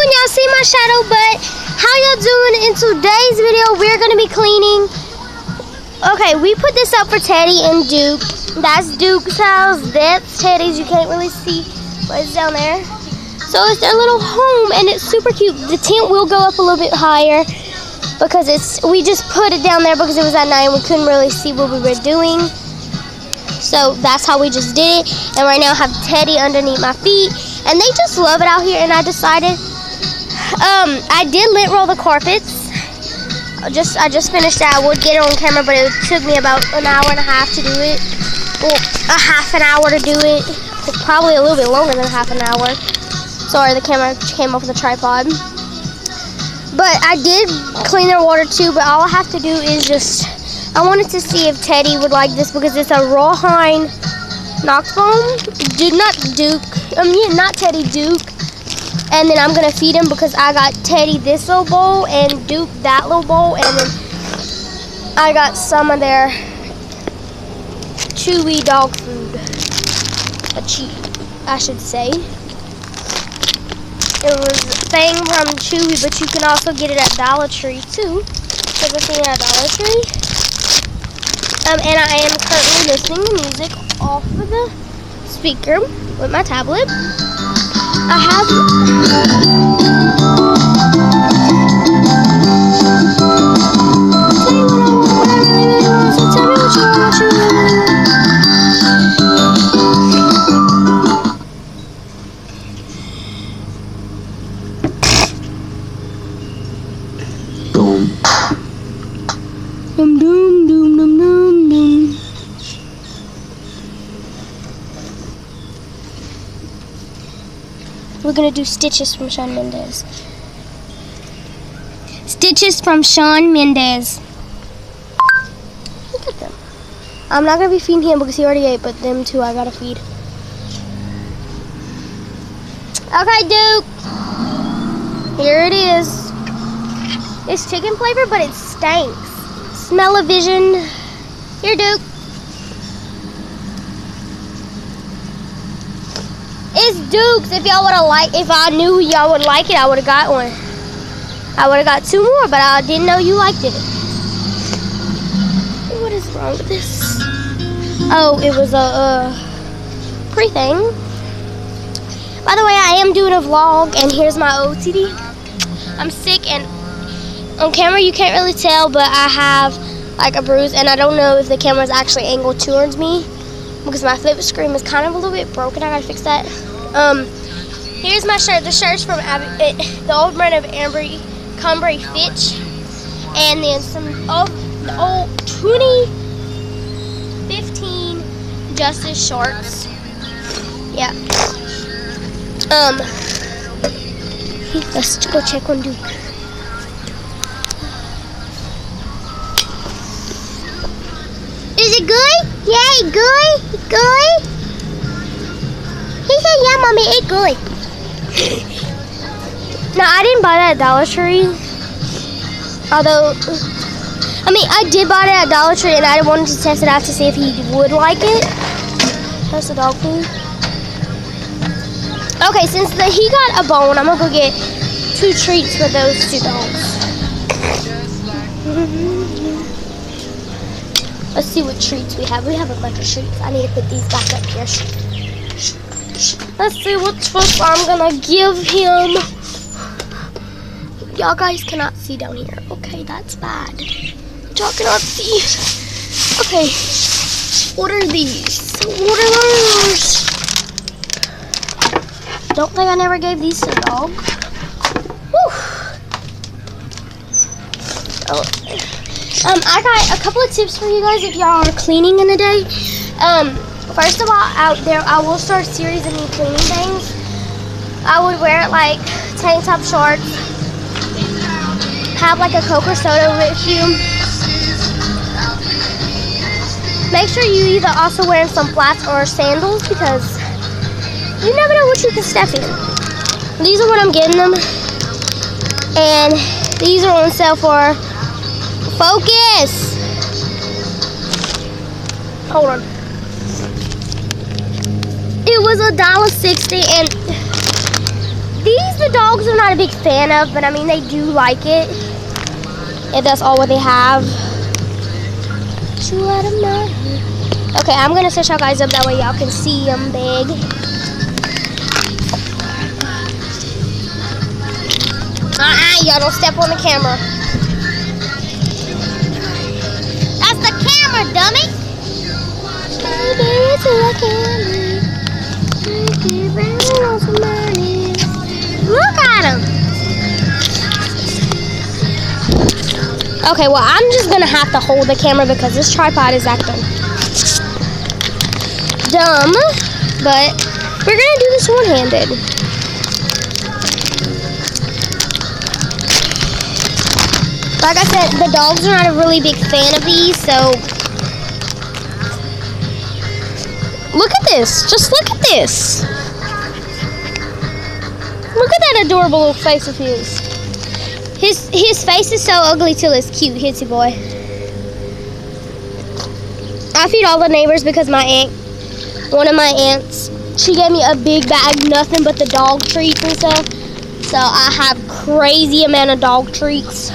hoping y'all see my shadow, but how y'all doing? In today's video, we're gonna be cleaning. Okay, we put this up for Teddy and Duke. That's Duke's house. That's Teddy's. You can't really see, but it's down there. So it's their little home, and it's super cute. The tent will go up a little bit higher because we just put it down there because it was at night and we couldn't really see what we were doing. So that's how we just did it. And right now I have Teddy underneath my feet, and they just love it out here. And I decided, I did lint roll the carpets. I just finished that. I would get it on camera, but it took me about an hour and a half to do it. Well, a half an hour to do it. Probably a little bit longer than half an hour. Sorry, the camera came off the tripod. But I did clean their water too, but all I have to do is I wanted to see if Teddy would like this because it's a rawhide Knox bone. Not Teddy, Duke. And then I'm gonna feed him because I got Teddy this little bowl and Duke that little bowl, and then I got some of their Chewy dog food. I should say. It was a thing from Chewy, but you can also get it at Dollar Tree too. So we're seeing at Dollar Tree. And I am currently listening to music off of the speaker with my tablet. I have We're gonna do Stitches from Shawn Mendes. Stitches from Shawn Mendes. Look at them. I'm not gonna be feeding him because he already ate, but them two I gotta feed. Okay, Duke. Here it is. It's chicken flavor, but it stinks. Smell-o-vision. Here, Duke. It's Duke's. If I knew y'all would like it, I would have got one. I would have got two more, but I didn't know you liked it. What is wrong with this? Oh, it was a pre-thing. By the way, I am doing a vlog, and here's my OTD. I'm sick, and on camera you can't really tell, but I have like a bruise, and I don't know if the camera is actually angled towards me because my flip screen is kind of a little bit broken. I gotta fix that. Here's my shirt. The shirt's from the old brand of Cumbray Fitch, and then some of the old 2015 Justice shorts. Yeah. Let's go check on Duke. Is it good? Yay, good? Good? He said, yeah, Mommy, it's good. No, I didn't buy that at Dollar Tree. Although, I did buy it at Dollar Tree, and I wanted to test it out to see if he would like it. That's the dog food. Okay, since he got a bone, I'm going to go get 2 treats for those 2 dogs. Let's see what treats we have. We have a bunch of treats. I need to put these back up here. Let's see what treats I'm gonna give him. Y'all guys cannot see down here. Okay, that's bad. Y'all cannot see. Okay, what are these? What are those? Don't think I never gave these to the dog. Whew. Oh. I got a couple of tips for you guys if y'all are cleaning in a day. First of all, out there, I will start a series of me cleaning things. I would wear like tank top shorts, have like a Coke or soda with you. Make sure you either also wearing some flats or sandals because you never know what you can step in. These are what I'm getting them, and these are on sale for. Focus! Hold on. It was $1.60, and These the dogs are not a big fan of, but I mean they do like it. If that's all what they have. Okay, I'm gonna set y'all guys up that way y'all can see them big. Y'all don't step on the camera. That's the camera, dummy. Look at him. Okay, well, I'm just gonna have to hold the camera because this tripod is acting dumb, but we're gonna do this one-handed. Like I said, the dogs are not a really big fan of these, so look at this. Just look at this. Look at that adorable little face of his. His face is so ugly till it's cute, Hitsy boy. I feed all the neighbors because my aunt, one of my aunts, she gave me a big bag, nothing but the dog treats and stuff. So I have crazy amount of dog treats.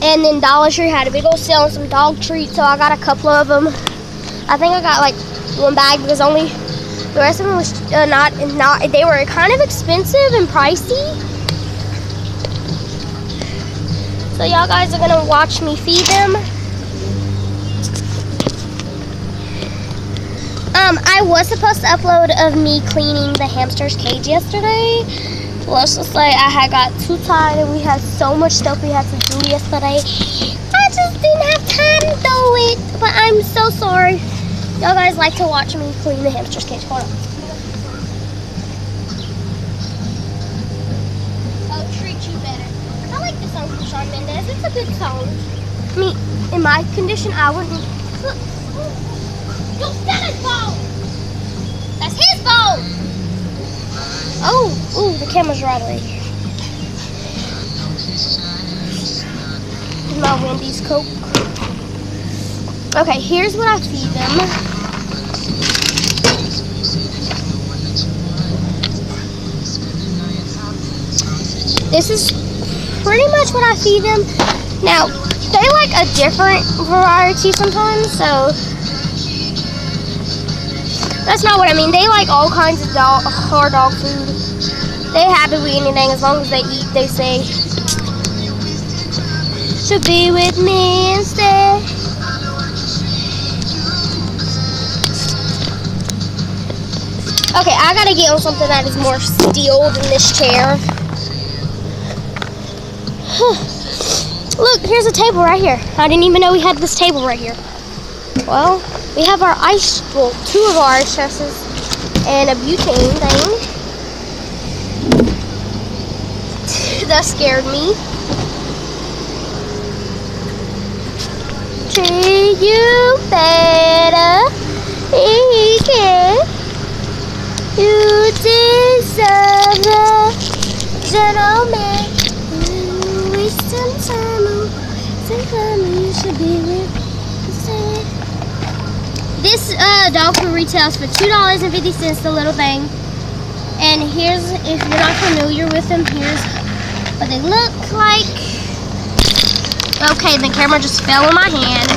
And then Dollar Tree had a big old sale on some dog treats, so I got a couple of them. I think I got like one bag because only the rest of them was not. They were kind of expensive and pricey. So y'all guys are gonna watch me feed them. I was supposed to upload of me cleaning the hamster's cage yesterday. Let's just say I had got too tired and we had so much stuff we had to do yesterday. I just didn't have time to do it. But I'm so sorry. Y'all guys like to watch me clean the hamster's cage. Hold on. I'll treat you better. I like the song from Shawn Mendes. It's a good song. I mean, in my condition, I wouldn't. Look. Don't steal his ball. That's his ball. Oh, ooh, the camera's rattling. My Wendy's Coke. Okay, here's what I feed them. This is pretty much what I feed them. Now, they like a different variety sometimes, so that's not what I mean. They like all kinds of hard dog food. They happy with anything as long as they eat, they say. Should be with me instead. Okay, I gotta get on something that is more steel than this chair. Look, here's a table right here. I didn't even know we had this table right here. Well, we have our ice, well, two of our ice chests and a butane thing. That scared me. Treat you better, he can. You deserve a gentleman. Waste some time, you should be with. This dog food retails for $2.50, the little thing. And here's, if you're not familiar with them, here's what they look like. Okay, the camera just fell in my hand.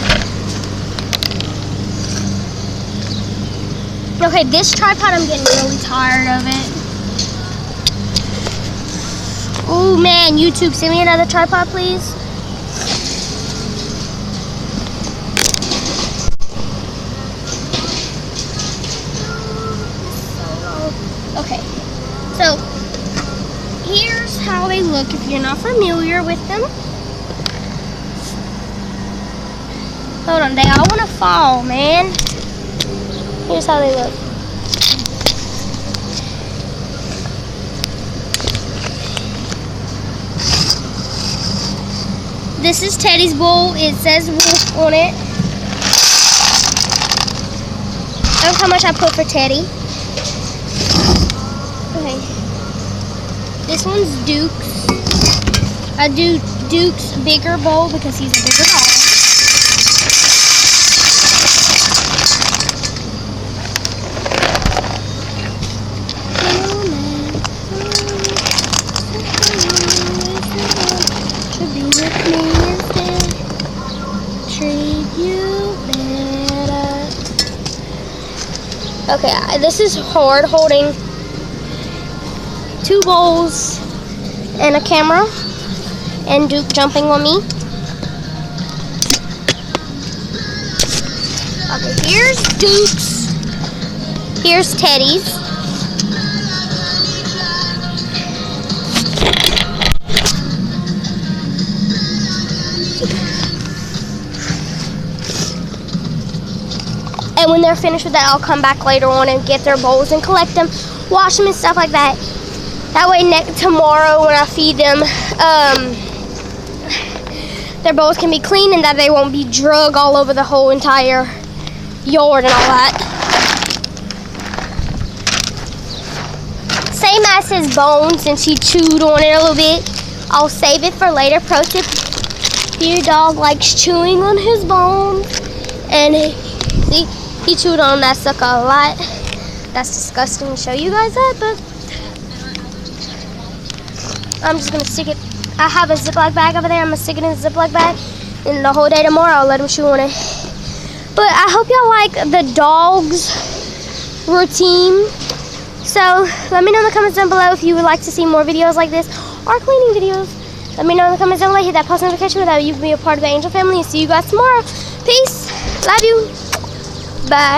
Okay, this tripod, I'm getting really tired of it. Oh man, YouTube, send me another tripod, please. Okay, so here's how they look if you're not familiar with them. Hold on, they all want to fall, man. Here's how they look. This is Teddy's bowl. It says wolf on it. Look how much I put for Teddy. Okay. This one's Duke's. I do Duke's bigger bowl because he's a bigger dog. to be with me instead. Treat you better. Okay, this is hard holding 2 bowls and a camera and Duke jumping on me. Okay, here's Duke's. Here's Teddy's. And when they're finished with that, I'll come back later on and get their bowls and collect them, wash them and stuff like that. That way tomorrow when I feed them, their bowls can be clean and that they won't be drug all over the whole entire yard and all that. Same as his bone, since he chewed on it a little bit. I'll save it for later. Pro tip, your dog likes chewing on his bones. And he chewed on that sucker a lot. That's disgusting to show you guys that, but I'm just gonna stick it. I have a Ziploc bag over there. I'm gonna stick it in a Ziploc bag, and the whole day tomorrow I'll let him chew on it. But I hope y'all like the dog's routine. So let me know in the comments down below if you would like to see more videos like this or cleaning videos. Let me know in the comments down below. Hit that post notification so that you can be a part of the Angel family. And see you guys tomorrow. Peace. Love you. Bye.